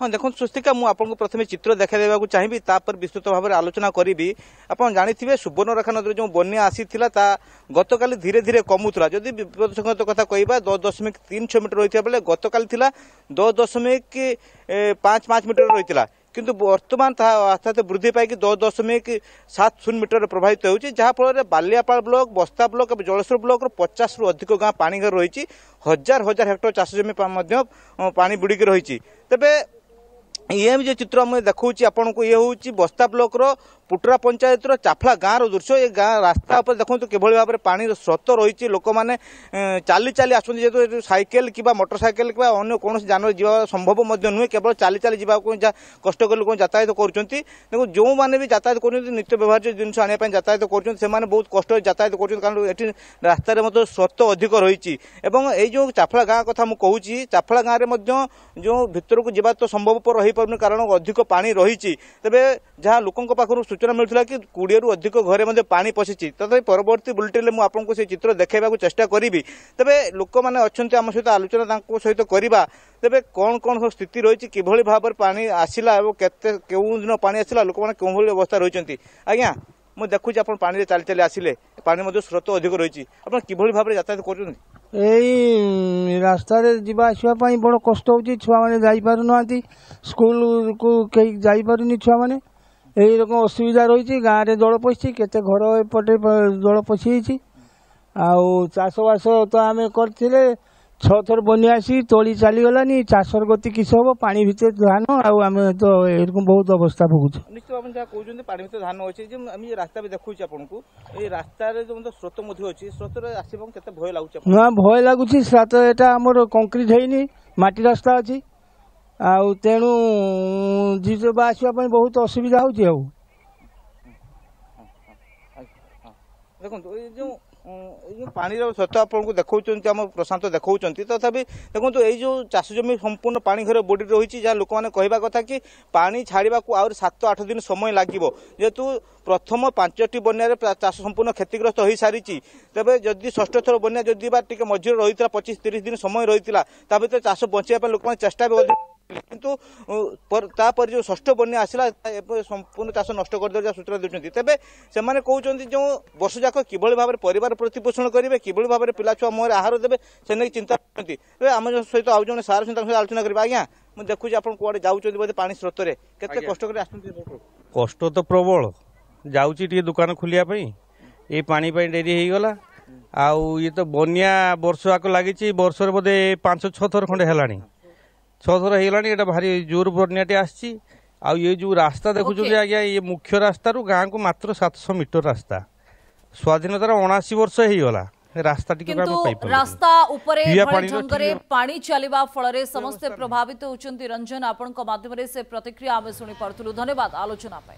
हाँ देखो स्वस्तिका मुझे आपको प्रथम चित्र देखा देवाक चाहिए तापर विस्तृत भाव में आलोचना करी आप जानी सुवर्णरेखा नदी जो बन्या आसी गतकाली धीरे धीरे कमुला जदि विपद संकेत कथा कहवा 10.36 मीटर रही बेले गतकाली 10.55 मीटर रही किंतु वर्तमान आस्ते आस्ते वृद्धि पाई 10.70 मीटर प्रभावित होती जहाँफल बालियापाल ब्लॉक बस्ता ब्लॉक और जलेश्वर ब्लॉक 50 रु अधिक गाँ पानी घर रही हजार हजार हेक्टर चाष जमी पानी बुड़िक रही तेबे ये जो चित्र मुझे देखा आपन को ये हूँ बस्ता ब्लॉक पुटरा पंचायत चाफला गाँव दृश्य ये गाँ रास्ता पर देखो कि भाव में पानी स्रोत रही लोक मैंने चाली चाली आसुँच जेहतु साइकेल कि मोटरसाइकेल कि अन्य कौन जान जा संभव नुहे केवल चाली चाली जा कष्ट कर लोक यातायात कर जो मैंने भी यातायात कर नित्य व्यवहार्य जिन आने यातायात कर बहुत कष्ट यातायात कर कारण ये रास्तार स्रोत अधिक रही जो चाफला गाँ कथा मुझे कहूँ चाफला गाँव में जो भीतर को जावा तो संभवपर रही पार कारण अधिक पानी रही तेरे जहाँ लोकों पाखर सूचना मिलता कि 20 रु अधिक घरे मध्य पानी पशिची तथा परवर्ती बुलेटिन में आपको से चित्र देखा चेष्टा करी तेरे लोक मैंने अच्छा आम सहित आलोचना सहित करवा तेरे कौन कौन स्थिति रही कि भाव में पानी आसला केउ दिन पानी आसला लोक मैंने कौन अवस्था रही आज्ञा मुझे देखुची आप पानी चली चली आसिले पानी स्रोत अधिक रही आप भाव में यातायात कर रास्ता जीवा आसवा बड़ कष्ट हो छुआ मैंने जापार स्कूल को कहीं जापारे छुआ मैंने यही रकम असुविधा रही गाँव में जल पशि केते घर एपटे जल पशि आसबास तो आम करते 6 थर बनिया आसी तली चलीगलानी चाषर गति किस हम पानी भितर धान आम तो एरकम बहुत अवस्था भोगुच निश्चित आप जहाँ कहते पानी भितर धान अच्छे रास्ता भी देखुच आपको ये रास्तार जो स्रोत अच्छी स्रोत आसके भय लगुच ना भय लगुच स्रोत यहाँ आमर कंक्रीट है माटी रास्ता अच्छी तेणु जीवा आसवाई बहुत असुविधा हो देखो जो पानी स्रोत आपको देखा प्रशांत देखा तथापि देखो ये जो चाष जमी संपूर्ण पानी घर बुड़ी रही जहाँ लोक मैंने कहवा कथा कि पानी छाड़ा को आहुरी 7-8 दिन समय लगे जेहेतु प्रथम 5टी बन्या चाष संपूर्ण क्षतिग्रस्त हो सारी तेज जदि षष्ठ थर बन्या जदि मझे रही 25-30 दिन समय रही भर चाष बचाई लोक मैंने चेष्टा भी किंतु तापर जो षष्ठ बन्या आसला संपूर्ण चाष नष्ट कर सूचना देते तेज से कहते जो वर्ष जाक कि भाव में परिवार प्रतिपोषण करेंगे कि भाव में पिला छुआ मुहर आहार देवे से नहीं चिंता करते आम सहित आउ जन सार सहित आलोचना करेंगे आज्ञा मुझे देखुची आप कौन जाऊँ पानी स्रोत में केते कष्ट कर कष्ट तो प्रबल जाऊँगी दुकान खोलिया ये पानी डेरी हो गला आउ ये तो बन्या वर्ष आक लगी वर्ष बोधे 5-6 थर खंडे है 6 थर हो भारी जोर बन्याटे आसी ये जो रास्ता देखुच आज्ञा ये मुख्य रास्ता रू गाँव को मात्र 700 मीटर रास्ता स्वाधीनतार 79 वर्ष होगला रास्ता रास्ता उपरे ढंगरे पानी चलिबा फल समस्ते प्रभावित होचंती रंजन आपण माध्यम से प्रतिक्रिया आम शुणी पार्थुलु धन्यवाद आलोचना पाई।